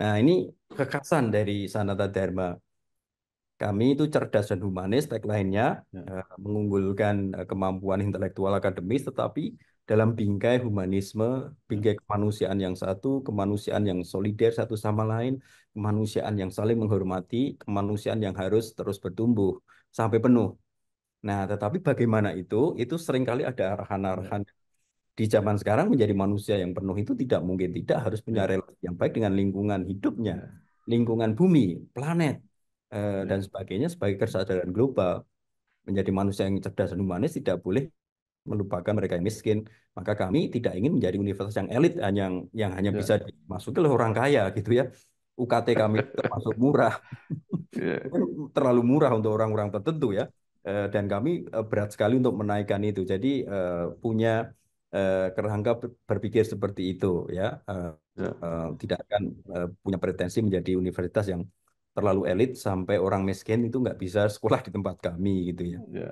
Nah, ini kekhasan dari Sanata Dharma. Kami itu cerdas dan humanis, tagline-nya Ya, mengunggulkan kemampuan intelektual akademis, tetapi dalam bingkai humanisme, ya, bingkai kemanusiaan yang satu, kemanusiaan yang solider satu sama lain, kemanusiaan yang saling menghormati, kemanusiaan yang harus terus bertumbuh sampai penuh. Nah, tetapi bagaimana itu? Itu seringkali ada ya, arahan-arahan di zaman sekarang menjadi manusia yang penuh itu tidak mungkin tidak harus punya ya, relasi yang baik dengan lingkungan hidupnya, ya, lingkungan bumi, planet, dan ya, sebagainya sebagai kesadaran global. Menjadi manusia yang cerdas dan humanis tidak boleh melupakan mereka yang miskin. Maka kami tidak ingin menjadi universitas yang elit yang hanya bisa ya, dimasuki oleh orang kaya gitu ya. UKT kami termasuk murah, ya, mungkin terlalu murah untuk orang-orang tertentu ya. Dan kami berat sekali untuk menaikkan itu. Jadi punya kerangka berpikir seperti itu ya. ya, Tidak akan punya pretensi menjadi universitas yang terlalu elit sampai orang miskin itu nggak bisa sekolah di tempat kami gitu ya. ya.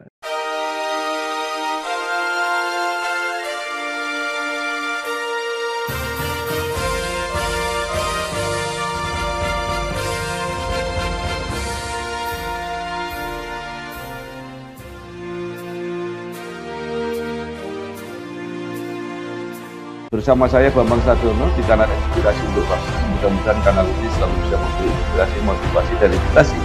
Bersama saya Bambang Sadiono di kanal Inspirasi untuk Bangsa. Mudah-mudahan kanal ini selalu bisa memberi inspirasi, motivasi, dan edukasi.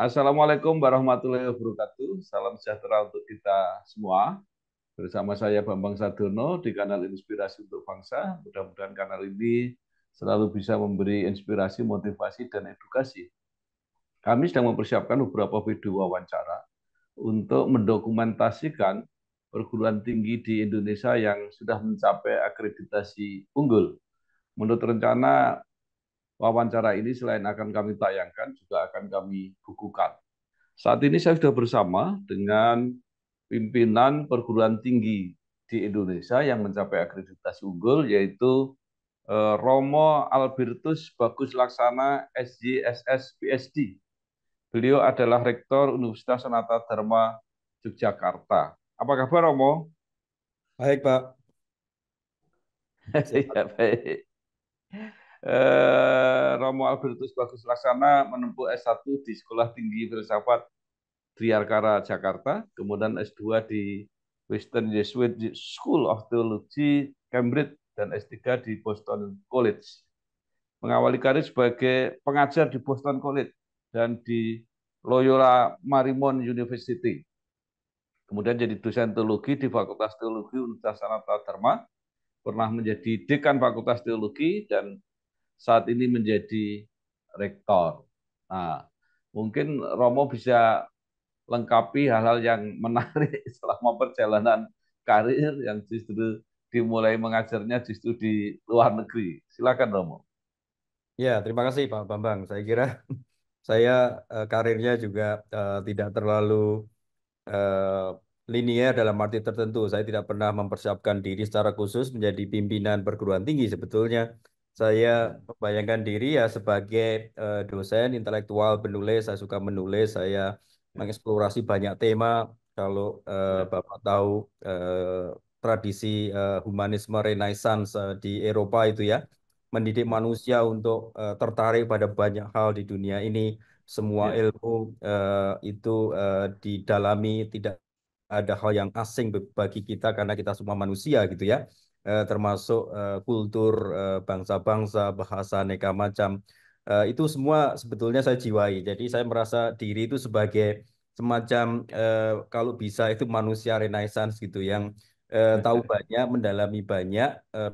Assalamualaikum warahmatullahi wabarakatuh. Salam sejahtera untuk kita semua. Bersama saya Bambang Sadiono di kanal Inspirasi untuk Bangsa. Mudah-mudahan kanal ini selalu bisa memberi inspirasi, motivasi, dan edukasi. Kami sedang mempersiapkan beberapa video wawancara untuk mendokumentasikan perguruan tinggi di Indonesia yang sudah mencapai akreditasi unggul. Menurut rencana, wawancara ini selain akan kami tayangkan, juga akan kami bukukan. Saat ini saya sudah bersama dengan pimpinan perguruan tinggi di Indonesia yang mencapai akreditasi unggul, yaitu Romo Albertus Bagus Laksana, SJSS, PhD. Beliau adalah Rektor Universitas Sanata Dharma Yogyakarta. Apa kabar, Romo? Baik, Pak. Sehat. Ya, baik. Romo Albertus Bagus Laksana menempuh S1 di Sekolah Tinggi Filsafat Triarkara Jakarta, kemudian S2 di Western Jesuit School of Theology Cambridge dan S3 di Boston College. Mengawali karir sebagai pengajar di Boston College dan di Loyola Marymount University. Kemudian jadi dosen teologi di Fakultas Teologi Universitas Sanata Dharma, pernah menjadi dekan Fakultas Teologi dan saat ini menjadi rektor. Nah, mungkin Romo bisa lengkapi hal-hal yang menarik selama perjalanan karir yang justru dimulai mengajarnya justru di luar negeri. Silakan Romo. Ya, terima kasih Pak Bambang. Saya kira saya karirnya juga tidak terlalu eh, linear dalam arti tertentu. Saya tidak pernah mempersiapkan diri secara khusus menjadi pimpinan perguruan tinggi. Sebetulnya saya Ya, membayangkan diri ya sebagai dosen, intelektual, penulis. Saya suka menulis. Saya ya, mengeksplorasi banyak tema. Kalau ya, Bapak tahu tradisi humanisme Renaissance di Eropa itu ya, mendidik ya, manusia untuk tertarik pada banyak hal di dunia ini. Semua ya, ilmu itu didalami, tidak ada hal yang asing bagi kita karena kita semua manusia gitu ya. Termasuk kultur bangsa-bangsa, bahasa aneka macam. Itu semua sebetulnya saya jiwai. Jadi saya merasa diri itu sebagai semacam kalau bisa itu manusia renaissance gitu yang tahu banyak, mendalami banyak. eh,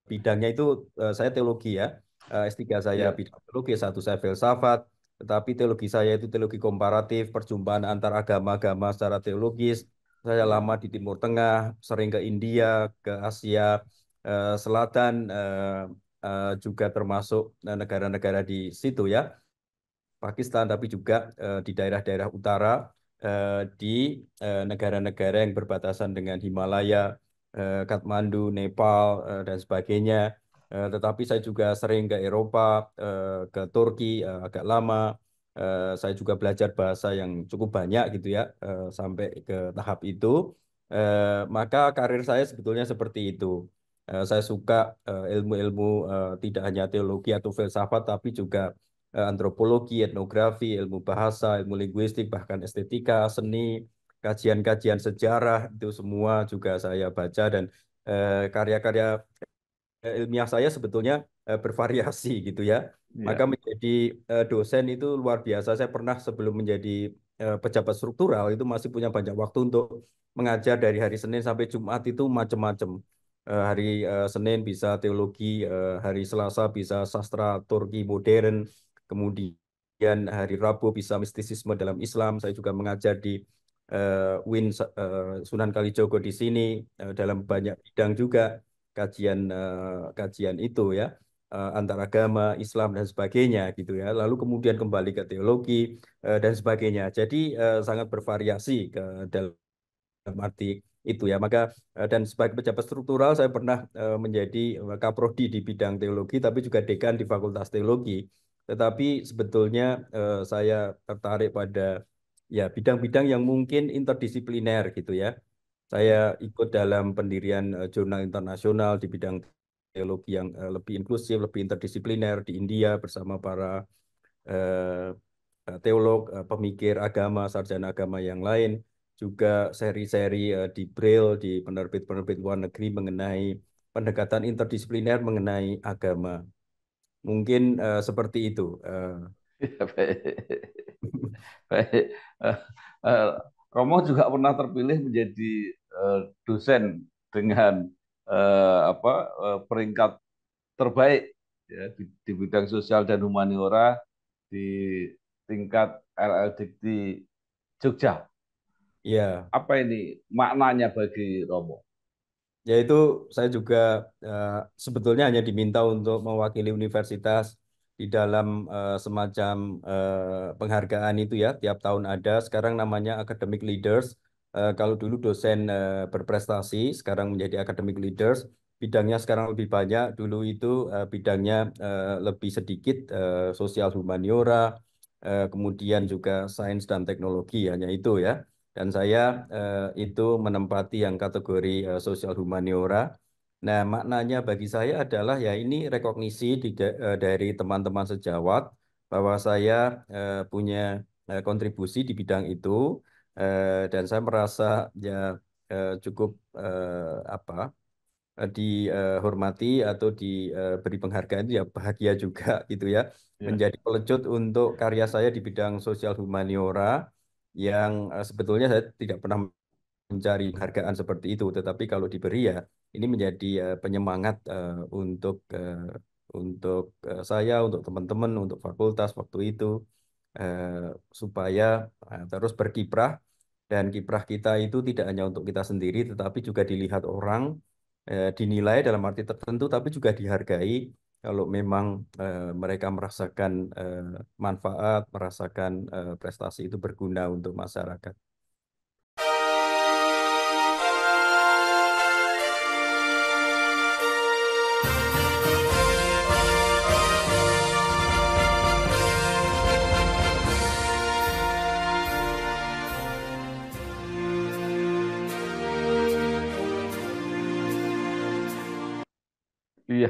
Bidangnya itu saya teologi ya. S3 saya ya, bidang teologi, satu saya filsafat, tetapi teologi saya itu teologi komparatif, perjumpaan antar agama-agama secara teologis. Saya Ya. lama di Timur Tengah, sering ke India, ke Asia Selatan, juga termasuk negara-negara di situ ya. Pakistan, tapi juga di daerah-daerah utara, di negara-negara yang berbatasan dengan Himalaya, Kathmandu, Nepal, dan sebagainya. Tetapi saya juga sering ke Eropa, ke Turki, agak lama. Saya juga belajar bahasa yang cukup banyak gitu ya, sampai ke tahap itu. Maka karir saya sebetulnya seperti itu. Saya suka ilmu-ilmu, tidak hanya teologi atau filsafat, tapi juga antropologi, etnografi, ilmu bahasa, ilmu linguistik, bahkan estetika, seni, kajian-kajian sejarah, itu semua juga saya baca dan karya-karya ilmiah saya sebetulnya bervariasi gitu ya. Maka Ya. menjadi dosen itu luar biasa. Saya pernah sebelum menjadi pejabat struktural itu masih punya banyak waktu untuk mengajar dari hari Senin sampai Jumat itu macam-macam. Hari Senin bisa teologi, hari Selasa bisa sastra Turki modern, kemudian hari Rabu bisa mistisisme dalam Islam. Saya juga mengajar di UIN Sunan Kalijogo di sini dalam banyak bidang juga kajian itu ya, antaragama Islam dan sebagainya gitu ya. Lalu kemudian kembali ke teologi dan sebagainya. Jadi sangat bervariasi ke dalam arti itu ya. Maka dan sebagai pejabat struktural saya pernah menjadi kaprodi di bidang teologi tapi juga dekan di Fakultas Teologi. Tetapi sebetulnya saya tertarik pada ya bidang-bidang yang mungkin interdisipliner gitu ya. Saya ikut dalam pendirian jurnal internasional di bidang teologi yang lebih inklusif, lebih interdisipliner di India bersama para eh, teolog, pemikir agama, sarjana agama yang lain. Juga seri-seri di Braille, di penerbit-penerbit luar negeri mengenai pendekatan interdisipliner mengenai agama. Mungkin seperti itu. Ya, baik. Baik. Eh, eh, Romo juga pernah terpilih menjadi dosen dengan apa peringkat terbaik ya di bidang sosial dan humaniora di tingkat LLDikti Jogja. Ya. Apa ini maknanya bagi Romo? Yaitu saya juga eh, sebetulnya hanya diminta untuk mewakili universitas di dalam semacam penghargaan itu ya, tiap tahun ada. Sekarang namanya Academic Leaders. Kalau dulu dosen berprestasi, sekarang menjadi Academic Leaders. Bidangnya sekarang lebih banyak. Dulu itu bidangnya lebih sedikit, sosial humaniora, kemudian juga sains dan teknologi, hanya itu ya. Dan saya itu menempati yang kategori sosial humaniora. Nah, maknanya bagi saya adalah ya ini rekognisi dari teman-teman sejawat bahwa saya punya kontribusi di bidang itu, dan saya merasa ya cukup apa dihormati atau diberi penghargaan itu ya bahagia juga gitu ya, Ya. menjadi pelecut untuk karya saya di bidang sosial humaniora yang sebetulnya saya tidak pernah mencari penghargaan seperti itu, tetapi kalau diberi ya ini menjadi penyemangat untuk saya, untuk teman-teman, untuk fakultas waktu itu, eh, supaya terus berkiprah, dan kiprah kita itu tidak hanya untuk kita sendiri tetapi juga dilihat orang, dinilai dalam arti tertentu, tapi juga dihargai kalau memang mereka merasakan manfaat, merasakan prestasi itu berguna untuk masyarakat. Iya.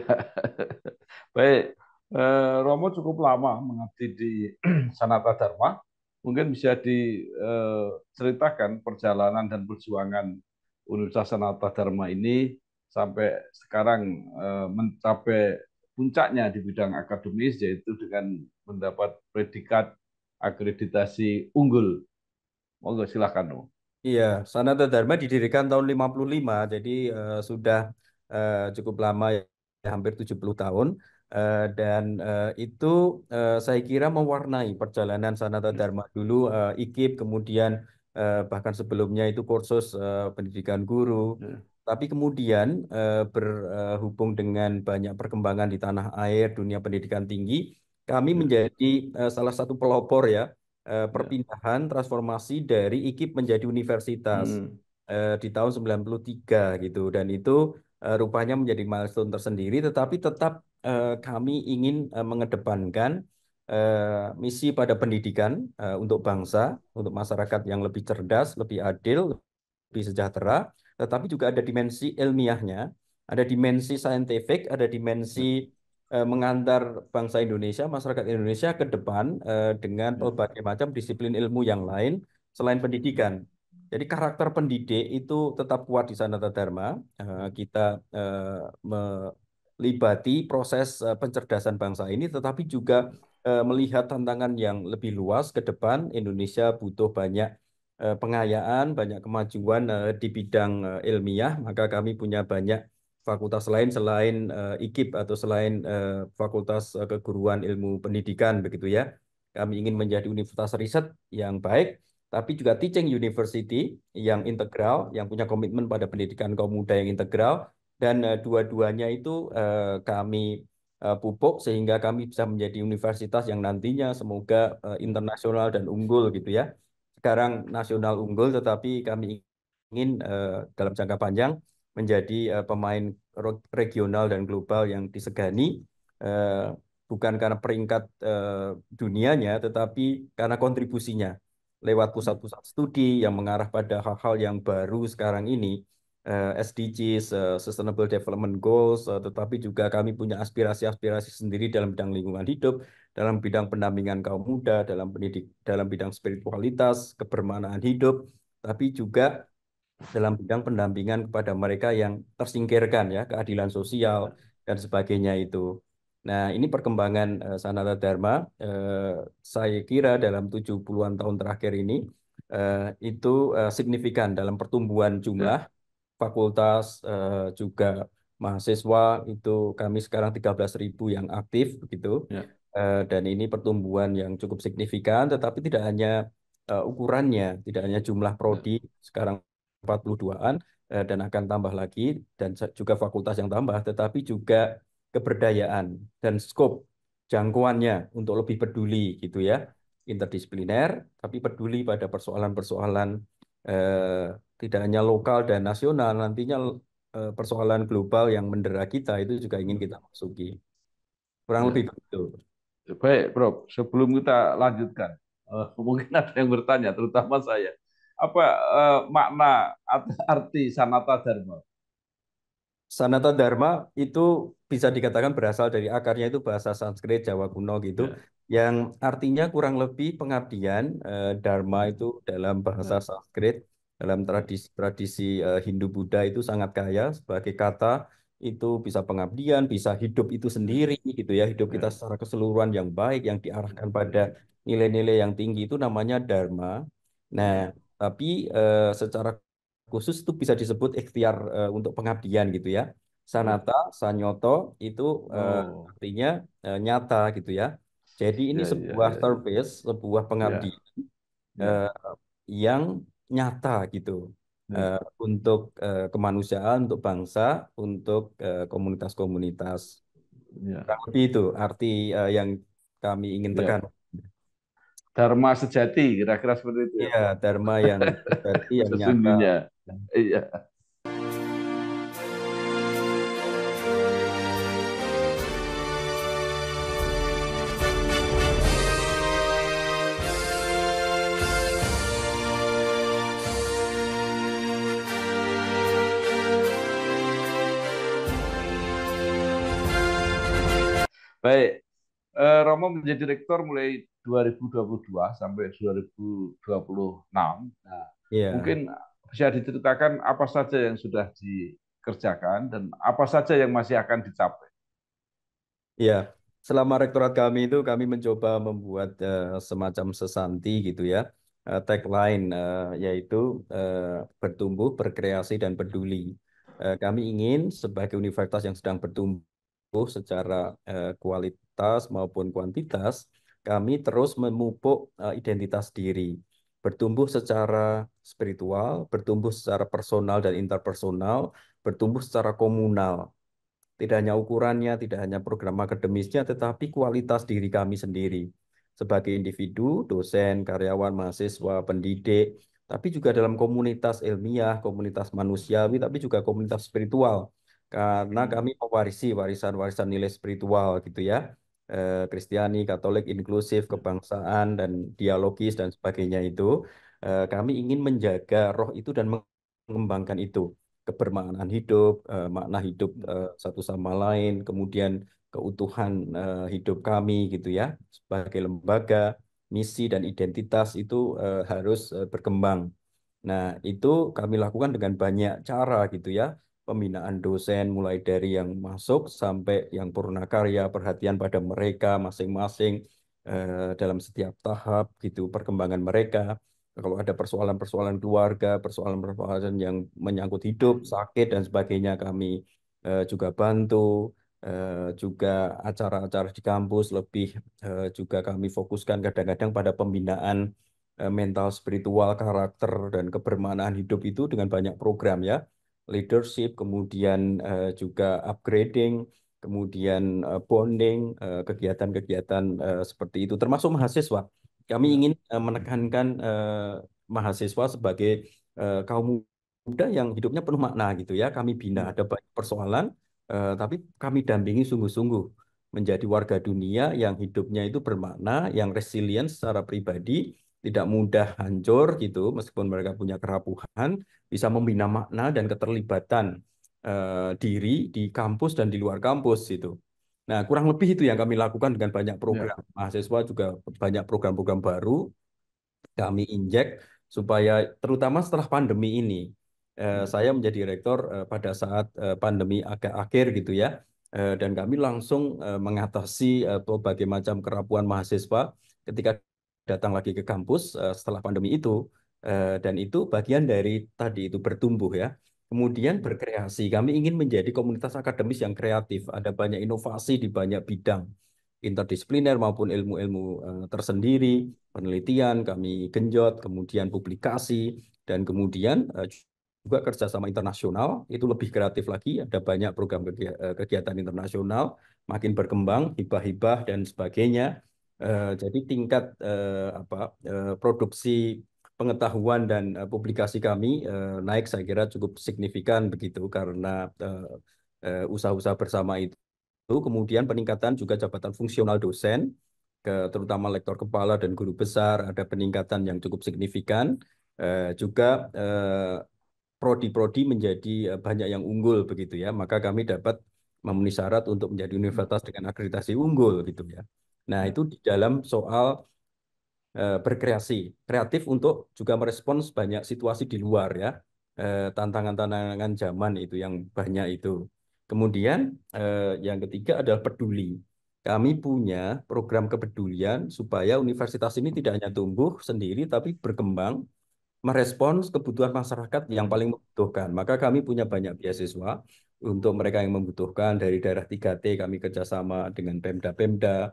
Baik. Romo cukup lama mengabdi di Sanata Dharma. Mungkin bisa diceritakan perjalanan dan perjuangan Universitas Sanata Dharma ini sampai sekarang mencapai puncaknya di bidang akademis, yaitu dengan mendapat predikat akreditasi unggul. Monggo silakan, Romo. Iya, Sanata Dharma didirikan tahun 55, jadi sudah cukup lama ya, hampir 70 tahun. Dan itu saya kira mewarnai perjalanan Sanata Dharma dulu, IKIP, kemudian bahkan sebelumnya itu kursus pendidikan guru. Ya. Tapi kemudian berhubung dengan banyak perkembangan di tanah air, dunia pendidikan tinggi, kami Ya. menjadi salah satu pelopor ya Ya. perpindahan transformasi dari IKIP menjadi universitas Hmm. di tahun 93 gitu. Dan itu rupanya menjadi milestone tersendiri, tetapi tetap kami ingin mengedepankan misi pada pendidikan untuk bangsa, untuk masyarakat yang lebih cerdas, lebih adil, lebih sejahtera, tetapi juga ada dimensi ilmiahnya, ada dimensi saintifik, ada dimensi Ya. mengantar bangsa Indonesia, masyarakat Indonesia ke depan dengan Ya. berbagai macam disiplin ilmu yang lain selain pendidikan. Jadi karakter pendidik itu tetap kuat di Sanata Dharma. Kita melibati proses pencerdasan bangsa ini, tetapi juga melihat tantangan yang lebih luas ke depan. Indonesia butuh banyak pengayaan, banyak kemajuan di bidang ilmiah, maka kami punya banyak fakultas lain selain IKIP atau selain Fakultas Keguruan Ilmu Pendidikan begitu ya. Kami ingin menjadi universitas riset yang baik, tapi juga teaching university yang integral, yang punya komitmen pada pendidikan kaum muda yang integral, dan dua-duanya itu kami pupuk sehingga kami bisa menjadi universitas yang nantinya semoga internasional dan unggul gitu ya. Sekarang nasional unggul, tetapi kami ingin dalam jangka panjang menjadi pemain regional dan global yang disegani, eh, bukan karena peringkat dunianya, tetapi karena kontribusinya lewat pusat-pusat studi yang mengarah pada hal-hal yang baru sekarang ini, SDGs, Sustainable Development Goals, tetapi juga kami punya aspirasi-aspirasi sendiri dalam bidang lingkungan hidup, dalam bidang pendampingan kaum muda, dalam bidang spiritualitas, kebermanaan hidup, tapi juga dalam bidang pendampingan kepada mereka yang tersingkirkan ya, keadilan sosial dan sebagainya itu. Nah, ini perkembangan Sanata Dharma. Eh, saya kira dalam 70-an tahun terakhir ini eh, itu signifikan dalam pertumbuhan jumlah Ya. fakultas, juga mahasiswa. Itu kami sekarang 13.000 yang aktif begitu. Ya. Dan ini pertumbuhan yang cukup signifikan, tetapi tidak hanya ukurannya, tidak hanya jumlah Ya. prodi sekarang 42-an dan akan tambah lagi, dan juga fakultas yang tambah, tetapi juga keberdayaan dan scope jangkauannya untuk lebih peduli gitu ya, interdisipliner, tapi peduli pada persoalan-persoalan eh, tidak hanya lokal dan nasional, nantinya persoalan global yang mendera kita itu juga ingin kita masuki. Kurang lebih Ya. begitu. Baik, Prof. Sebelum kita lanjutkan, mungkin ada yang bertanya, terutama saya. Apa makna atau arti Sanata Dharma? Sanata Dharma itu bisa dikatakan berasal dari akarnya itu bahasa Sanskrit Jawa kuno gitu, Ya. yang artinya kurang lebih pengabdian. Dharma Hmm. itu dalam bahasa Ya. Sanskrit, dalam Ya. tradisi Hindu Buddha itu sangat kaya sebagai kata. Itu bisa pengabdian, bisa hidup itu Ya. sendiri gitu ya, hidup kita Ya. secara keseluruhan yang baik, yang diarahkan pada nilai-nilai yang tinggi, itu namanya Dharma. Nah, Ya. tapi secara khusus itu bisa disebut ikhtiar untuk pengabdian gitu ya. Ya. Sanata, sanyoto itu Oh, artinya nyata gitu ya. Jadi ini ya, ya, sebuah ya, ya. service, sebuah Ya. pengabdian Ya. eh, yang nyata gitu Ya. eh, untuk kemanusiaan, untuk bangsa, untuk komunitas-komunitas. Ya. Kurang lebih itu arti yang kami ingin Ya. tekan. Dharma sejati, kira-kira seperti itu ya, Iya, Prof. dharma yang sejati, yang nyata. Sesungguhnya. Iya. Baik, Romo menjadi rektor mulai 2022 sampai 2026. Nah, Iya. mungkin bisa diceritakan apa saja yang sudah dikerjakan dan apa saja yang masih akan dicapai. Ya, selama rektorat kami itu kami mencoba membuat semacam sesanti gitu ya, tagline yaitu eh, bertumbuh, berkreasi dan peduli. Kami ingin sebagai universitas yang sedang bertumbuh secara kualitas maupun kuantitas, kami terus memupuk identitas diri. bertumbuh secara spiritual, bertumbuh secara personal dan interpersonal, bertumbuh secara komunal. Tidak hanya ukurannya, tidak hanya program akademisnya, tetapi kualitas diri kami sendiri sebagai individu, dosen, karyawan, mahasiswa, pendidik, tapi juga dalam komunitas ilmiah, komunitas manusiawi, tapi juga komunitas spiritual. Karena kami mewarisi warisan-warisan nilai spiritual gitu ya. Kristiani, Katolik, inklusif, kebangsaan, dan dialogis, dan sebagainya itu. Kami ingin menjaga roh itu dan mengembangkan itu kebermaknaan hidup, makna hidup satu sama lain, kemudian keutuhan hidup kami gitu ya, sebagai lembaga, misi dan identitas itu harus berkembang. Nah, itu kami lakukan dengan banyak cara gitu ya. Pembinaan dosen mulai dari yang masuk sampai yang purnakarya, perhatian pada mereka masing-masing dalam setiap tahap gitu perkembangan mereka. Kalau ada persoalan-persoalan keluarga, persoalan-persoalan yang menyangkut hidup, sakit dan sebagainya kami juga bantu. Juga acara-acara di kampus lebih juga kami fokuskan kadang-kadang pada pembinaan mental, spiritual, karakter, dan kebermanaan hidup itu dengan banyak program ya. Leadership, kemudian juga upgrading, kemudian bonding, kegiatan-kegiatan seperti itu, termasuk mahasiswa. Kami Ya, ingin menekankan mahasiswa sebagai kaum muda yang hidupnya penuh makna gitu ya. Kami bina ya, ada banyak persoalan, tapi kami dampingi sungguh-sungguh menjadi warga dunia yang hidupnya itu bermakna, yang resilient secara pribadi, tidak mudah hancur gitu, meskipun mereka punya kerapuhan, bisa membina makna dan keterlibatan diri di kampus dan di luar kampus itu. Nah, kurang lebih itu yang kami lakukan dengan banyak ya, program. Mahasiswa juga banyak program-program baru kami injek supaya terutama setelah pandemi ini, saya menjadi rektor pada saat pandemi agak akhir gitu ya. Dan kami langsung mengatasi berbagai macam kerapuhan mahasiswa ketika datang lagi ke kampus setelah pandemi itu. Dan itu bagian dari tadi itu bertumbuh ya. Kemudian ya, berkreasi. Kami ingin menjadi komunitas akademis yang kreatif. Ada banyak inovasi di banyak bidang interdisipliner maupun ilmu-ilmu tersendiri, penelitian kami genjot, kemudian publikasi, dan kemudian juga kerjasama internasional itu lebih kreatif lagi. Ada banyak program kegiatan internasional makin berkembang, hibah-hibah dan sebagainya. Jadi tingkat produksi pengetahuan dan publikasi kami naik saya kira cukup signifikan begitu karena usaha-usaha bersama itu. Kemudian peningkatan juga jabatan fungsional dosen, terutama lektor kepala dan guru besar, ada peningkatan yang cukup signifikan. Juga prodi-prodi menjadi banyak yang unggul begitu ya. Maka kami dapat memenuhi syarat untuk menjadi universitas dengan akreditasi unggul gitu ya. Nah, ya, itu di dalam soal berkreasi, kreatif untuk juga merespons banyak situasi di luar ya. Tantangan-tantangan zaman itu yang banyak itu. Kemudian yang ketiga adalah peduli. Kami punya program kepedulian supaya universitas ini tidak hanya tumbuh sendiri tapi berkembang merespons kebutuhan masyarakat yang paling membutuhkan. Maka kami punya banyak beasiswa untuk mereka yang membutuhkan dari daerah 3T kami kerjasama dengan Pemda-Pemda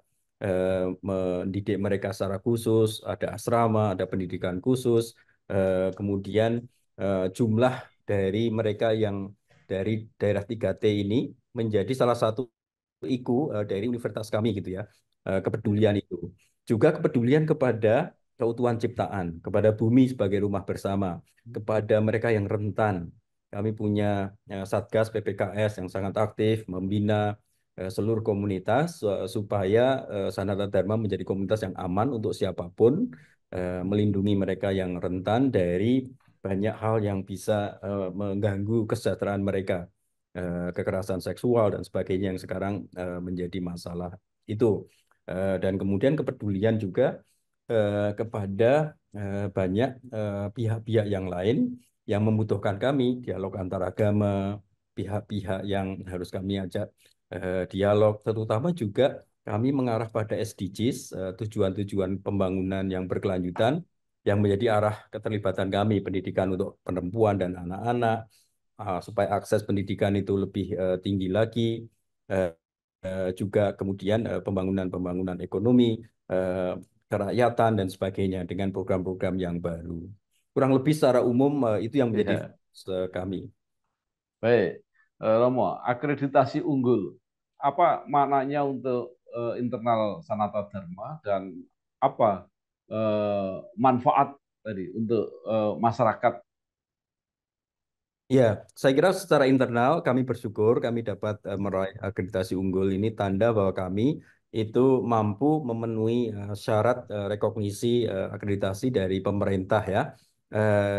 mendidik mereka secara khusus, ada asrama, ada pendidikan khusus, kemudian jumlah dari mereka yang dari daerah 3T ini menjadi salah satu IKU dari universitas kami gitu ya. Kepedulian itu. Juga kepedulian kepada keutuhan ciptaan, kepada bumi sebagai rumah bersama, kepada mereka yang rentan. Kami punya Satgas PPKS yang sangat aktif membina seluruh komunitas supaya Sanata Dharma menjadi komunitas yang aman untuk siapapun, melindungi mereka yang rentan dari banyak hal yang bisa mengganggu kesejahteraan mereka, kekerasan seksual dan sebagainya yang sekarang menjadi masalah itu. Dan kemudian kepedulian juga kepada banyak pihak-pihak yang lain yang membutuhkan kami, dialog antar agama, pihak-pihak yang harus kami ajak dialog, terutama juga kami mengarah pada SDGs, tujuan-tujuan pembangunan yang berkelanjutan, yang menjadi arah keterlibatan kami, pendidikan untuk perempuan dan anak-anak, supaya akses pendidikan itu lebih tinggi lagi, eh, juga kemudian pembangunan-pembangunan ekonomi, eh, kerakyatan dan sebagainya dengan program-program yang baru. Kurang lebih secara umum itu yang menjadi Iya. fokus kami. Baik, Romo, akreditasi unggul. Apa maknanya untuk internal Sanata Dharma dan apa manfaat tadi untuk masyarakat? Ya, saya kira secara internal kami bersyukur kami dapat meraih akreditasi unggul ini tanda bahwa kami itu mampu memenuhi syarat rekognisi akreditasi dari pemerintah ya.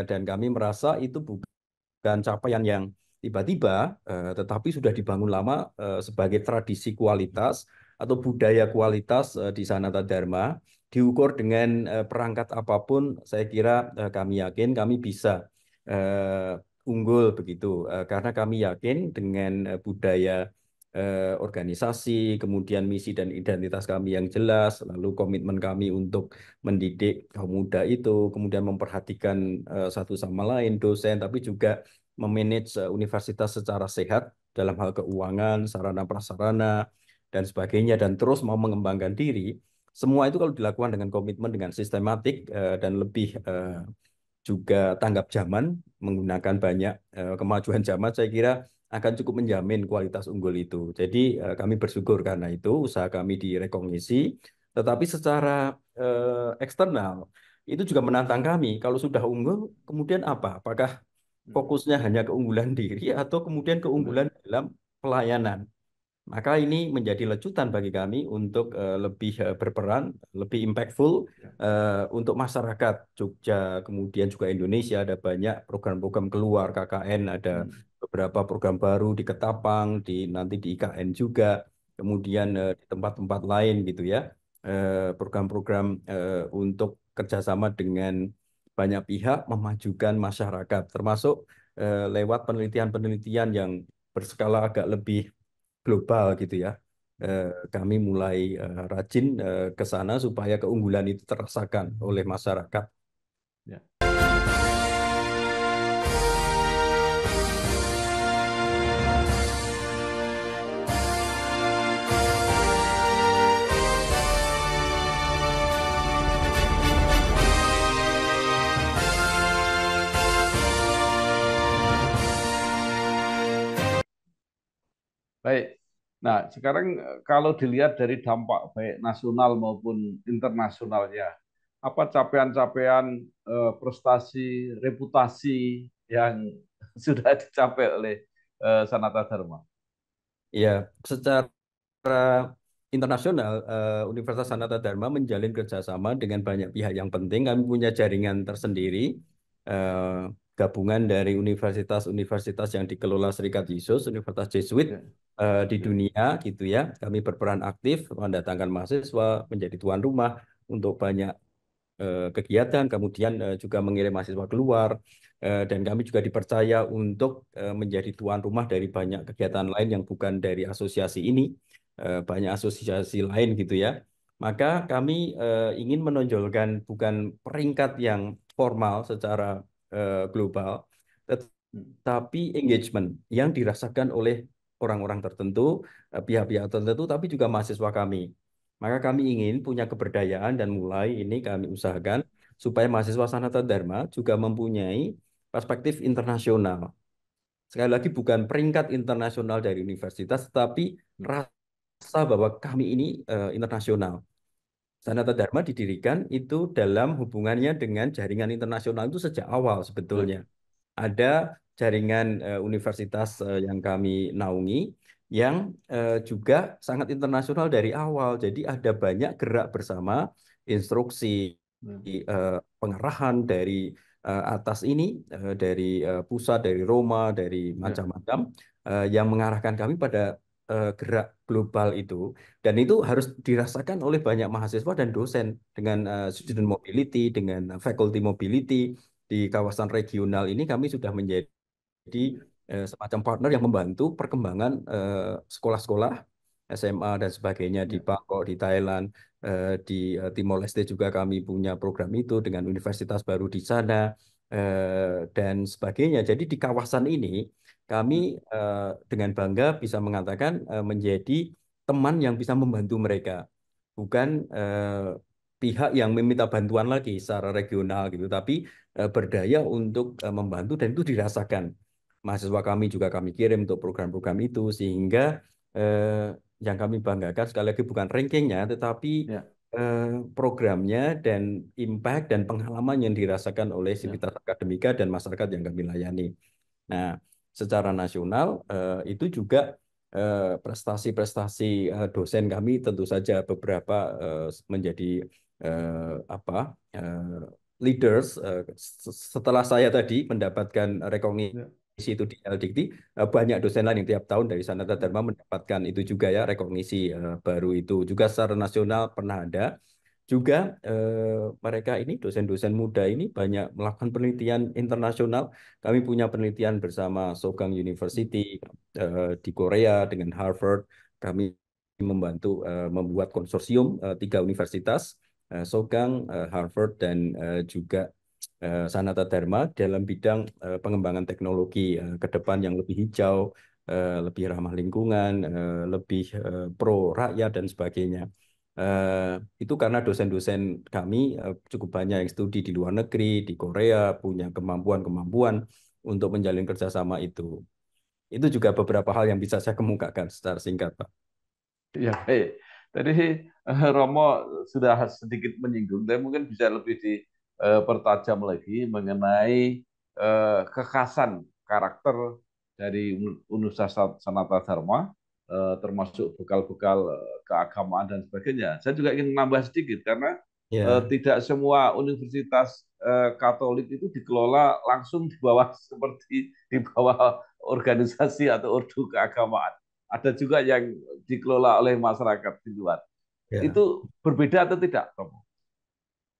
Dan kami merasa itu bukan capaian yang tiba-tiba, tetapi sudah dibangun lama sebagai tradisi kualitas atau budaya kualitas di Sanata Dharma. Diukur dengan perangkat apapun, saya kira kami yakin kami bisa unggul begitu. Karena kami yakin dengan budaya organisasi, kemudian misi dan identitas kami yang jelas, lalu komitmen kami untuk mendidik kaum muda itu, kemudian memperhatikan satu sama lain, dosen, tapi juga memanage universitas secara sehat dalam hal keuangan, sarana prasarana, dan sebagainya, dan terus mau mengembangkan diri. Semua itu kalau dilakukan dengan komitmen, dengan sistematik, dan lebih juga tanggap zaman, menggunakan banyak kemajuan zaman, saya kira akan cukup menjamin kualitas unggul itu. Jadi kami bersyukur karena itu usaha kami direkognisi, tetapi secara eksternal itu juga menantang kami. Kalau sudah unggul, kemudian apa? Apakah fokusnya hanya keunggulan diri atau kemudian keunggulan dalam pelayanan? Maka ini menjadi lecutan bagi kami untuk lebih berperan, lebih impactful untuk masyarakat Jogja, kemudian juga Indonesia. Ada banyak program-program keluar KKN, ada beberapa program baru di Ketapang, nanti di IKN juga, kemudian di tempat-tempat lain gitu ya. Program-program untuk kerjasama dengan banyak pihak memajukan masyarakat, termasuk lewat penelitian-penelitian yang berskala agak lebih global gitu ya. Kami mulai rajin ke sana supaya keunggulan itu terasakan oleh masyarakat. Ya. Baik. Nah, sekarang kalau dilihat dari dampak baik nasional maupun internasionalnya, apa capaian-capaian prestasi, reputasi yang sudah dicapai oleh Sanata Dharma? Ya, secara internasional, Universitas Sanata Dharma menjalin kerjasama dengan banyak pihak yang penting. Kami punya jaringan tersendiri, eh, gabungan dari universitas-universitas yang dikelola Serikat Yesus, Universitas Jesuit Ya, di ya, dunia, gitu ya. Kami berperan aktif mendatangkan mahasiswa, menjadi tuan rumah untuk banyak kegiatan, kemudian juga mengirim mahasiswa keluar, dan kami juga dipercaya untuk menjadi tuan rumah dari banyak kegiatan lain yang bukan dari asosiasi ini, banyak asosiasi lain gitu ya. Maka kami ingin menonjolkan bukan peringkat yang formal secara global, tetapi engagement yang dirasakan oleh orang-orang tertentu, pihak-pihak tertentu, tapi juga mahasiswa kami. Maka kami ingin punya keberdayaan dan mulai ini kami usahakan supaya mahasiswa Sanata Dharma juga mempunyai perspektif internasional. Sekali lagi bukan peringkat internasional dari universitas, tapi rasa bahwa kami ini internasional. Sanata Dharma didirikan itu dalam hubungannya dengan jaringan internasional itu sejak awal ya, sebetulnya. Ada jaringan universitas yang kami naungi yang juga sangat internasional dari awal. Jadi ada banyak gerak bersama, instruksi, ya, pengarahan dari atas ini, dari pusat, dari Roma, dari ya, macam-macam, yang mengarahkan kami pada gerak global itu. Dan itu harus dirasakan oleh banyak mahasiswa dan dosen dengan student mobility, dengan faculty mobility di kawasan regional ini kami sudah menjadi semacam partner yang membantu perkembangan sekolah-sekolah SMA dan sebagainya di ya, Bangkok, di Thailand, di Timor Leste juga kami punya program itu dengan universitas baru di sana dan sebagainya. Jadi di kawasan ini kami dengan bangga bisa mengatakan menjadi teman yang bisa membantu mereka, bukan pihak yang meminta bantuan lagi secara regional gitu, tapi berdaya untuk membantu dan itu dirasakan. Mahasiswa kami juga kami kirim untuk program-program itu sehingga eh, yang kami banggakan sekali lagi bukan rankingnya, tetapi Ya, eh, programnya dan impact dan pengalaman yang dirasakan oleh ya, sivitas akademika dan masyarakat yang kami layani. Nah, secara nasional itu juga prestasi-prestasi dosen kami tentu saja beberapa menjadi apa eh, leaders setelah saya tadi mendapatkan ya, rekognisi itu di LDIKT, banyak dosen lain yang tiap tahun dari Sanata ya, Dharma mendapatkan itu juga ya rekognisi baru itu juga secara nasional pernah ada. Juga mereka ini dosen-dosen muda ini banyak melakukan penelitian internasional. Kami punya penelitian bersama Sogang University di Korea dengan Harvard. Kami membantu membuat konsorsium tiga universitas, Sogang, Harvard, dan juga Sanata Dharma dalam bidang pengembangan teknologi ke depan yang lebih hijau, lebih ramah lingkungan, lebih pro rakyat dan sebagainya. Eh, itu karena dosen-dosen kami cukup banyak yang studi di luar negeri, di Korea, punya kemampuan-kemampuan untuk menjalin kerjasama itu. Itu juga beberapa hal yang bisa saya kemukakan secara singkat, Pak. ya, baik. Tadi Romo sudah sedikit menyinggung, tapi mungkin bisa lebih dipertajam lagi mengenai kekhasan karakter dari Universitas Sanata Dharma, termasuk bekal-bekal keagamaan dan sebagainya. Saya juga ingin menambah sedikit karena Ya, tidak semua universitas Katolik itu dikelola langsung di bawah seperti di bawah organisasi atau ordo keagamaan. Ada juga yang dikelola oleh masyarakat di luar. ya. Itu berbeda atau tidak, Romo?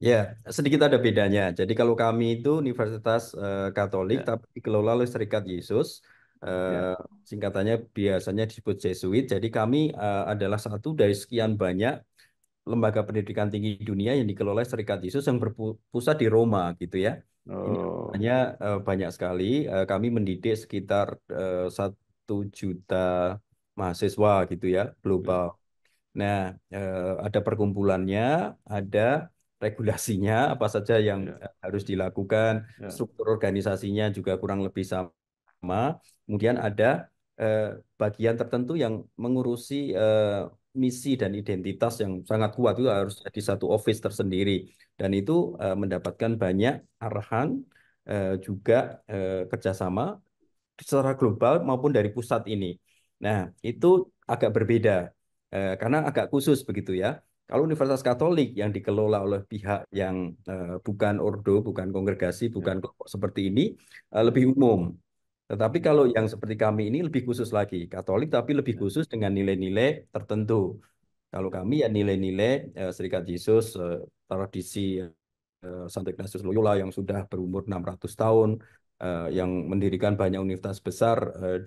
Ya, sedikit ada bedanya. Jadi kalau kami itu Universitas Katolik Ya, tapi dikelola oleh Serikat Yesus, ya, singkatannya biasanya disebut Jesuit. Jadi kami adalah satu dari sekian banyak lembaga pendidikan tinggi dunia yang dikelola oleh Serikat Yesus yang berpusat di Roma gitu ya. Ini oh, hanya banyak sekali. Kami mendidik sekitar 1 juta mahasiswa gitu ya, ya, global. Nah, ada perkumpulannya, ada regulasinya, apa saja yang ya, harus dilakukan, ya, struktur organisasinya juga kurang lebih sama. Kemudian ada eh, bagian tertentu yang mengurusi misi dan identitas yang sangat kuat itu harus di satu office tersendiri. Dan itu mendapatkan banyak arahan, juga kerjasama secara global maupun dari pusat ini. Nah, itu agak berbeda karena agak khusus begitu ya. Kalau Universitas Katolik yang dikelola oleh pihak yang bukan ordo, bukan kongregasi, bukan ya, kelompok seperti ini, ya, lebih umum. Tetapi kalau yang seperti kami ini lebih khusus lagi, Katolik tapi lebih ya, khusus dengan nilai-nilai tertentu. Kalau ya, kami ya nilai-nilai Serikat Yesus, tradisi Santo Ignatius Loyola yang sudah berumur 600 tahun, yang mendirikan banyak universitas besar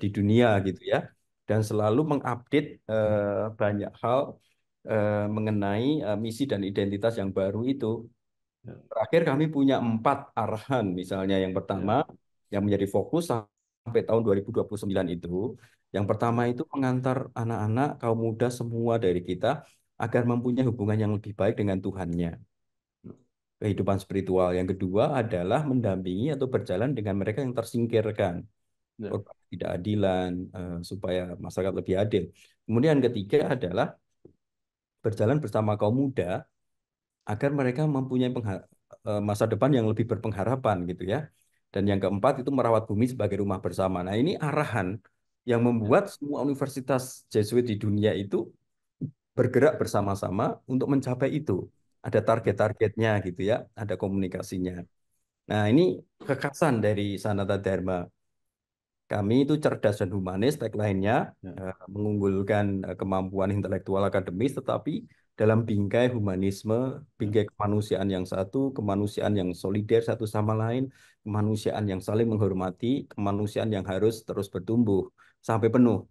di dunia gitu ya, dan selalu mengupdate banyak hal mengenai misi dan identitas yang baru itu. ya, Terakhir kami punya 4 arahan, misalnya yang pertama ya, yang menjadi fokus sampai tahun 2029 itu. Yang pertama itu mengantar anak-anak kaum muda semua dari kita agar mempunyai hubungan yang lebih baik dengan Tuhannya, kehidupan spiritual. Yang kedua adalah mendampingi atau berjalan dengan mereka yang tersingkirkan, ya, korban ketidakadilan, supaya masyarakat lebih adil. Kemudian yang ketiga adalah berjalan bersama kaum muda agar mereka mempunyai masa depan yang lebih berpengharapan gitu ya. Dan yang keempat itu merawat bumi sebagai rumah bersama. Nah, ini arahan yang ya, membuat semua universitas Jesuit di dunia itu bergerak bersama-sama untuk mencapai itu. Ada target-targetnya gitu ya, ada komunikasinya. Nah, ini kekhasan dari Sanata Dharma. Kami itu cerdas dan humanis, tagline-nya ya, mengunggulkan kemampuan intelektual akademis, tetapi dalam bingkai humanisme, ya, bingkai kemanusiaan yang satu, kemanusiaan yang solider satu sama lain, kemanusiaan yang saling menghormati, kemanusiaan yang harus terus bertumbuh sampai penuh.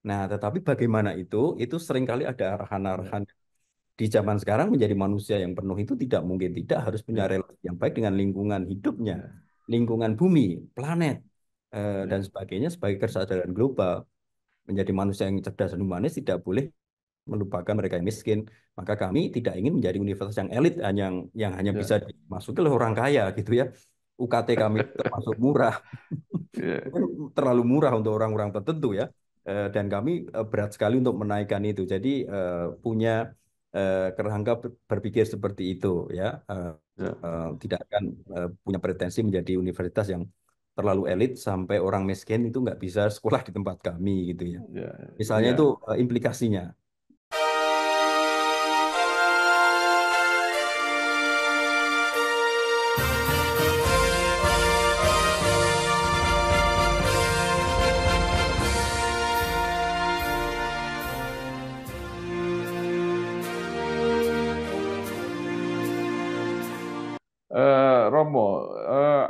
Nah, tetapi bagaimana itu? Itu seringkali ada ya, arahan-arahan di zaman sekarang menjadi manusia yang penuh itu tidak mungkin tidak harus punya ya, relasi yang baik dengan lingkungan hidupnya, ya, lingkungan bumi, planet, dan ya, sebagainya sebagai kesadaran global. Menjadi manusia yang cerdas dan humanis tidak boleh melupakan mereka yang miskin. Maka kami tidak ingin menjadi universitas yang elit, yang hanya bisa Ya, dimasuki oleh orang kaya gitu ya. UKT kami termasuk murah, ya, mungkin terlalu murah untuk orang-orang tertentu ya. Dan kami berat sekali untuk menaikkan itu. Jadi punya kerangka berpikir seperti itu ya. ya, Tidak akan punya pretensi menjadi universitas yang terlalu elit sampai orang miskin itu nggak bisa sekolah di tempat kami gitu ya. ya, Misalnya itu ya. implikasinya. Romo,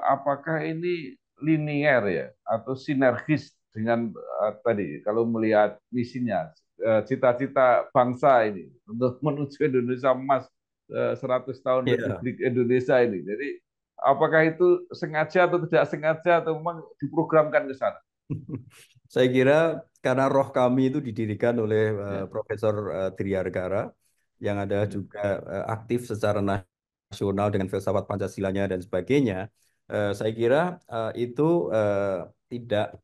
apakah ini linier ya atau sinergis dengan tadi kalau melihat misinya, cita-cita bangsa ini untuk menuju Indonesia Emas 100 tahun Ya. Republik Indonesia ini. Jadi apakah itu sengaja atau tidak sengaja atau memang diprogramkan ke sana? Saya kira karena roh kami itu didirikan oleh Ya, Profesor Triarkara yang ada ya, juga aktif secara nasional dengan filsafat Pancasilanya dan sebagainya. Saya kira itu tidak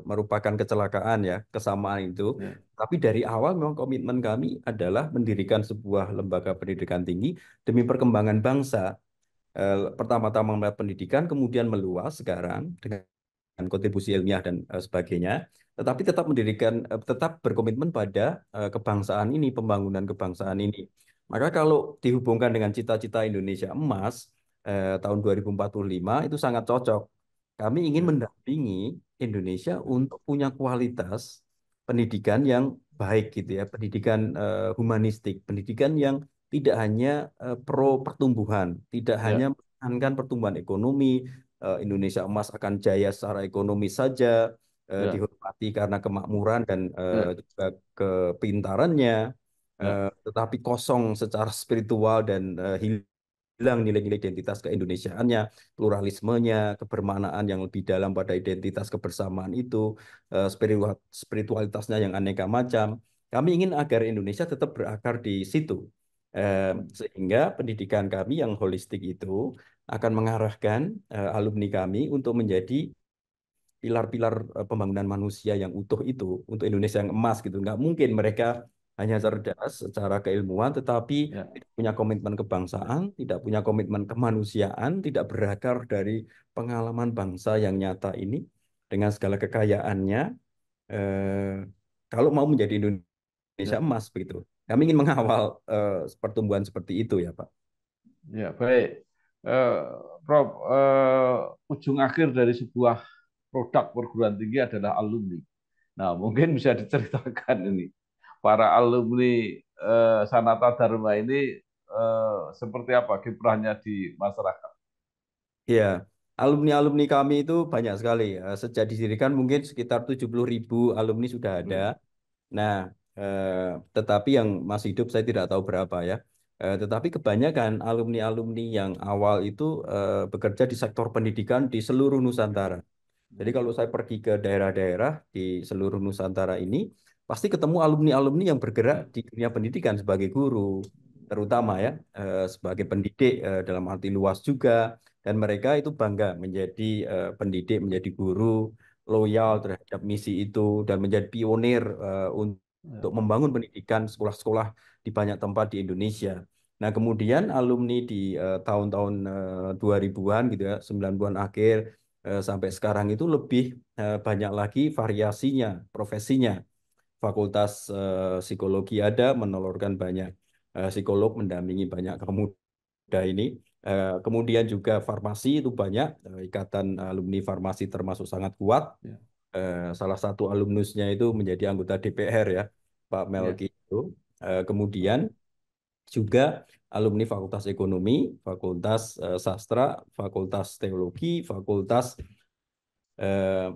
merupakan kecelakaan ya, kesamaan itu. ya, Tapi dari awal memang komitmen kami adalah mendirikan sebuah lembaga pendidikan tinggi demi perkembangan bangsa. Pertama-tama melihat pendidikan, kemudian meluas sekarang dengan kontribusi ilmiah dan sebagainya, tetapi tetap tetap berkomitmen pada kebangsaan ini, pembangunan kebangsaan ini. Maka kalau dihubungkan dengan cita-cita Indonesia Emas tahun 2045 itu sangat cocok. Kami ingin ya, mendampingi Indonesia untuk punya kualitas pendidikan yang baik gitu ya, pendidikan humanistik, pendidikan yang tidak hanya pro pertumbuhan, tidak hanya ya, menekankan pertumbuhan ekonomi. Indonesia emas akan jaya secara ekonomi saja, ya, dihormati karena kemakmuran dan ya, juga kepintarannya, ya, tetapi kosong secara spiritual dan hilang nilai-nilai identitas keindonesiaannya, pluralismenya, kebermanaan yang lebih dalam pada identitas kebersamaan itu, spiritualitasnya yang aneka macam. Kami ingin agar Indonesia tetap berakar di situ. Sehingga pendidikan kami yang holistik itu akan mengarahkan alumni kami untuk menjadi pilar-pilar pembangunan manusia yang utuh itu untuk Indonesia yang emas gitu. Nggak mungkin mereka hanya cerdas secara keilmuan, tetapi ya. tidak punya komitmen kebangsaan, tidak punya komitmen kemanusiaan, tidak berakar dari pengalaman bangsa yang nyata ini dengan segala kekayaannya. Eh, Kalau mau menjadi Indonesia Ya. emas begitu, kami ingin mengawal pertumbuhan seperti itu ya Pak. Ya, baik. Eh, Prof, ujung akhir dari sebuah produk perguruan tinggi adalah alumni. Nah, mungkin bisa diceritakan ini. Para alumni Sanata Dharma ini seperti apa kiprahnya di masyarakat? Ya, alumni-alumni kami itu banyak sekali. Sejak didirikan mungkin sekitar 70.000 alumni sudah ada. Hmm. Nah, tetapi yang masih hidup saya tidak tahu berapa ya. Tetapi kebanyakan alumni-alumni yang awal itu bekerja di sektor pendidikan di seluruh Nusantara. Jadi kalau saya pergi ke daerah-daerah di seluruh Nusantara ini, pasti ketemu alumni-alumni yang bergerak Ya, di dunia pendidikan sebagai guru, terutama ya, sebagai pendidik dalam arti luas juga. Dan mereka itu bangga menjadi pendidik, menjadi guru, loyal ya, terhadap misi itu, dan menjadi pionir untuk ya, membangun pendidikan sekolah-sekolah di banyak tempat di Indonesia. Nah, kemudian alumni di tahun-tahun 2000-an gitu ya, 90-an akhir sampai sekarang itu lebih banyak lagi variasinya, profesinya. Fakultas psikologi ada menolorkan banyak psikolog mendampingi banyak kaum muda ini. Kemudian juga farmasi itu banyak, ikatan alumni farmasi termasuk sangat kuat. ya, Salah satu alumnusnya itu menjadi anggota DPR ya, Pak ya, Melki itu. Kemudian juga alumni Fakultas Ekonomi, Fakultas Sastra, Fakultas Teologi, Fakultas eh,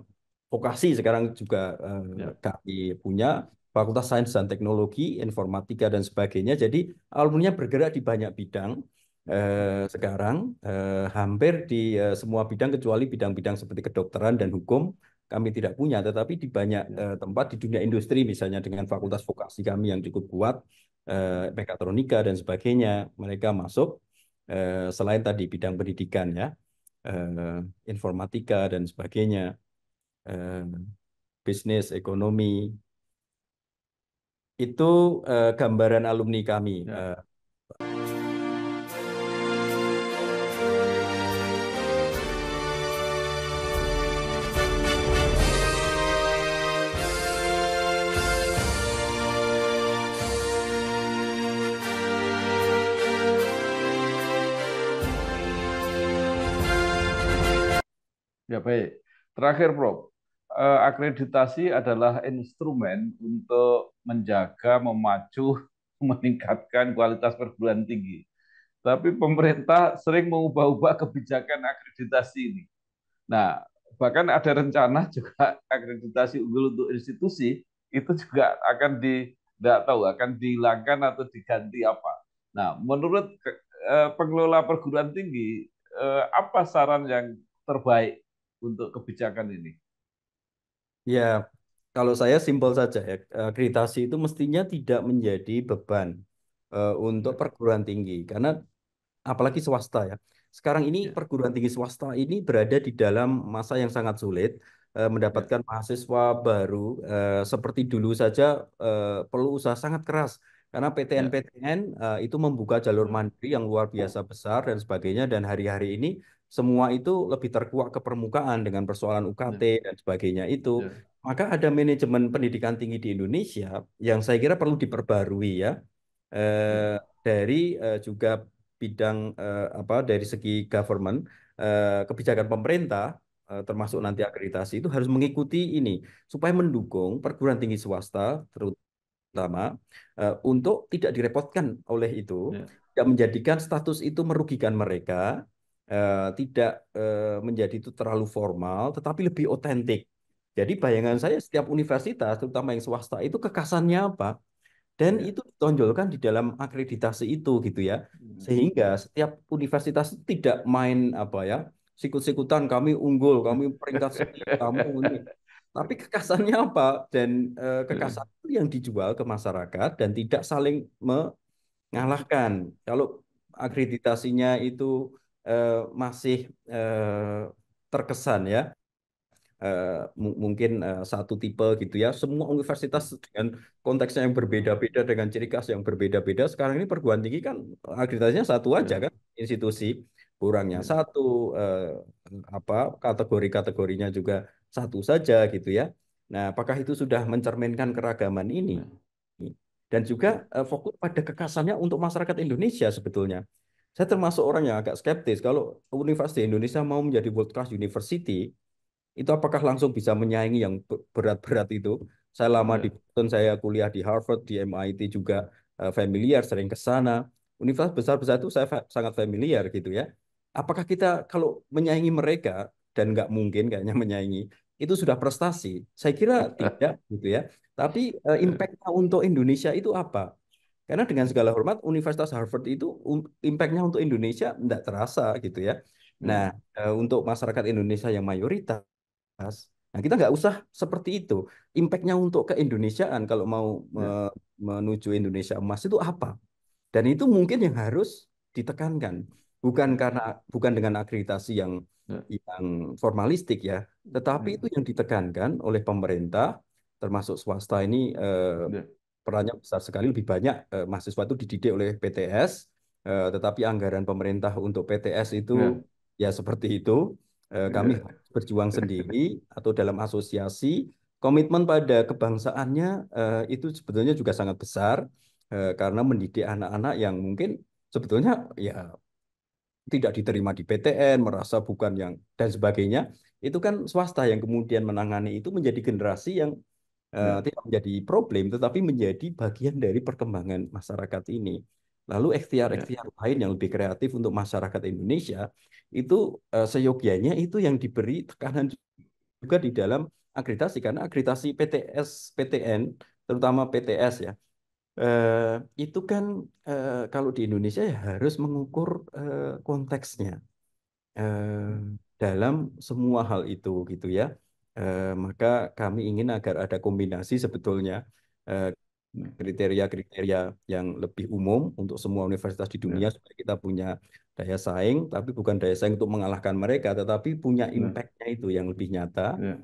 vokasi sekarang juga ya, kami punya Fakultas Sains dan Teknologi, Informatika dan sebagainya. Jadi alumninya bergerak di banyak bidang sekarang hampir di semua bidang kecuali bidang-bidang seperti kedokteran dan hukum kami tidak punya, tetapi di banyak tempat di dunia industri, misalnya dengan fakultas vokasi kami yang cukup kuat, mekatronika dan sebagainya, mereka masuk selain tadi bidang pendidikan ya, informatika dan sebagainya, eh, bisnis, ekonomi, itu gambaran alumni kami. Ya. Ya baik. Terakhir, Prof. Akreditasi adalah instrumen untuk menjaga, memacu, meningkatkan kualitas perguruan tinggi. Tapi pemerintah sering mengubah-ubah kebijakan akreditasi ini. Nah, bahkan ada rencana juga akreditasi unggul untuk institusi itu juga akan tidak tahu akan dihilangkan atau diganti apa. Nah, menurut pengelola perguruan tinggi, apa saran yang terbaik untuk kebijakan ini? Ya, kalau saya simpel saja ya, akreditasi itu mestinya tidak menjadi beban untuk Ya, perguruan tinggi, karena apalagi swasta ya. Sekarang ini ya, perguruan tinggi swasta ini berada di dalam masa yang sangat sulit, ya, mendapatkan mahasiswa baru seperti dulu saja perlu usaha sangat keras karena ya, PTN-PTN itu membuka jalur ya, mandiri yang luar biasa besar dan sebagainya, dan hari-hari ini semua itu lebih terkuak ke permukaan dengan persoalan UKT ya, dan sebagainya itu. ya, Maka ada manajemen pendidikan tinggi di Indonesia yang saya kira perlu diperbarui ya, ya, eh, dari juga bidang apa dari segi government, kebijakan pemerintah, termasuk nanti akreditasi itu harus mengikuti ini supaya mendukung perguruan tinggi swasta terutama, untuk tidak direpotkan oleh itu, ya, tidak menjadikan status itu merugikan mereka, tidak menjadi itu terlalu formal tetapi lebih otentik. Jadi bayangan ya, saya setiap universitas terutama yang swasta itu kekasannya apa, dan ya, itu ditonjolkan di dalam akreditasi itu gitu ya. Sehingga setiap universitas itu tidak main apa ya, sikut-sikutan kami unggul, kami peringkat sekian, kamu ini. Tapi kekasannya apa? Dan kekasan itu yang dijual ke masyarakat dan tidak saling mengalahkan. Kalau akreditasinya itu masih terkesan ya, mungkin satu tipe gitu ya. Semua universitas dengan konteksnya yang berbeda-beda, dengan ciri khas yang berbeda-beda. Sekarang ini perguruan tinggi kan akreditasinya satu aja ya, kan, institusi, kurangnya ya, satu, apa kategori-kategorinya juga satu saja gitu ya. Nah, apakah itu sudah mencerminkan keragaman ini? ya, Dan juga fokus pada kekasannya untuk masyarakat Indonesia sebetulnya. Saya termasuk orang yang agak skeptis kalau Universitas Indonesia mau menjadi world class university, itu apakah langsung bisa menyaingi yang berat-berat itu? Saya lama di ya, Boston, saya kuliah di Harvard, di MIT juga familiar, sering ke sana. Universitas besar-besar itu saya sangat familiar gitu ya. Apakah kita kalau menyaingi mereka, dan nggak mungkin kayaknya menyaingi, itu sudah prestasi? Saya kira tidak gitu ya. Tapi impact-nya untuk Indonesia itu apa? Karena dengan segala hormat, Universitas Harvard itu impact-nya untuk Indonesia tidak terasa gitu ya. Nah, ya, untuk masyarakat Indonesia yang mayoritas, nah, kita nggak usah seperti itu. Impact-nya untuk keindonesiaan kalau mau ya, menuju Indonesia emas itu apa? Dan itu mungkin yang harus ditekankan. Bukan ya, karena bukan dengan akreditasi ya, yang formalistik ya, tetapi ya, itu yang ditekankan oleh pemerintah, termasuk swasta ini ya, perannya besar sekali, lebih banyak mahasiswa itu dididik oleh PTS, tetapi anggaran pemerintah untuk PTS itu ya, ya seperti itu. Kami ya, harus berjuang sendiri atau dalam asosiasi. Komitmen pada kebangsaannya itu sebetulnya juga sangat besar, karena mendidik anak-anak yang mungkin sebetulnya ya tidak diterima di PTN, merasa bukan yang dan sebagainya. Itu kan swasta yang kemudian menangani itu menjadi generasi yang ya, tidak menjadi problem, tetapi menjadi bagian dari perkembangan masyarakat ini. Lalu ya, ikhtiar-ikhtiar lain yang lebih kreatif untuk masyarakat Indonesia itu seyogianya itu yang diberi tekanan juga di dalam akreditasi, karena akreditasi PTS, PTN, terutama PTS ya, eh, itu kan kalau di Indonesia ya harus mengukur konteksnya dalam semua hal itu gitu ya. Maka kami ingin agar ada kombinasi sebetulnya eh, kriteria-kriteria yang lebih umum untuk semua universitas di dunia ya, supaya kita punya daya saing, tapi bukan daya saing untuk mengalahkan mereka, tetapi punya ya, impact-nya itu yang lebih nyata, ya,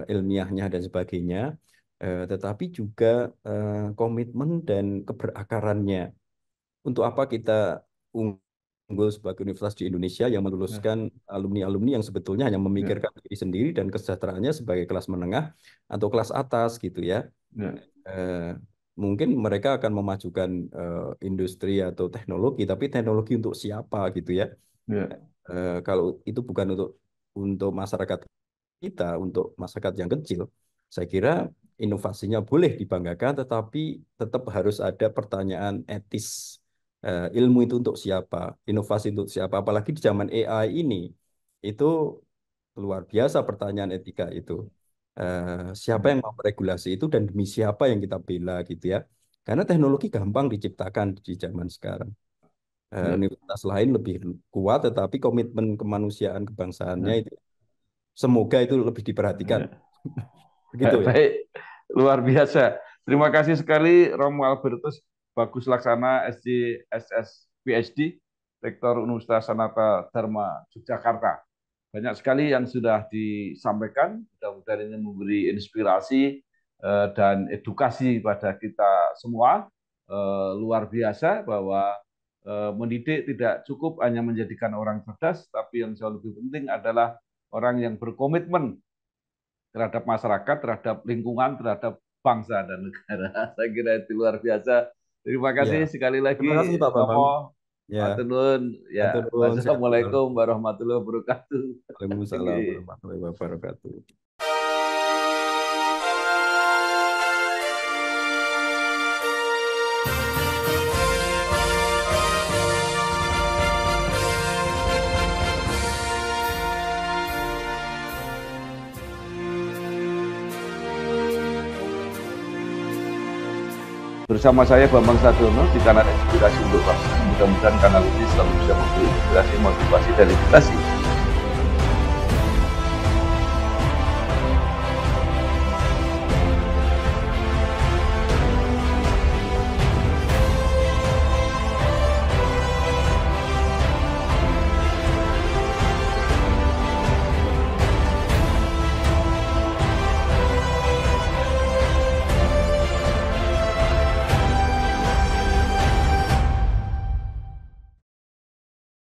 ilmiahnya dan sebagainya, tetapi juga komitmen dan keberakarannya. Untuk apa kita unggul sebagai universitas di Indonesia yang ya, meluluskan alumni-alumni yang sebetulnya hanya ya, memikirkan diri sendiri dan kesejahteraannya sebagai kelas menengah atau kelas atas gitu ya. ya, Eh, Mungkin mereka akan memajukan industri atau teknologi, tapi teknologi untuk siapa gitu ya. ya, Kalau itu bukan untuk masyarakat kita, untuk masyarakat yang kecil, saya kira inovasinya boleh dibanggakan, tetapi tetap harus ada pertanyaan etis. Ilmu itu untuk siapa? Inovasi untuk siapa? Apalagi di zaman AI ini, itu luar biasa pertanyaan etika itu. Siapa ya, yang mau regulasi itu dan demi siapa yang kita bela gitu ya? Karena teknologi gampang diciptakan di zaman sekarang. ya, Universitas lain lebih kuat, tetapi komitmen kemanusiaan kebangsaannya ya, itu semoga itu lebih diperhatikan. ya. Begitu ya. Baik, luar biasa. Terima kasih sekali Romo Albertus Bagus Laksana, SJ, SS, PhD, Rektor Universitas Sanata Dharma Yogyakarta. Banyak sekali yang sudah disampaikan, mudah-mudahan ini memberi inspirasi dan edukasi pada kita semua. Luar biasa bahwa mendidik tidak cukup hanya menjadikan orang cerdas, tapi yang jauh lebih penting adalah orang yang berkomitmen terhadap masyarakat, terhadap lingkungan, terhadap bangsa dan negara. Saya kira itu luar biasa. Terima Ya. kasih sekali Terima lagi kasih Pak Bambang. Romo. Ya, Matur atur ya. nuwun, sehat selalu. Wassalamualaikum warahmatullahi wabarakatuh. Waalaikumsalam Oke. warahmatullahi wabarakatuh. Bersama saya Bambang Sadiono di kanal Inspirasi untuk Bangsa. Mudah-mudahan kanal ini selalu bisa memberi inspirasi, motivasi, dan edukasi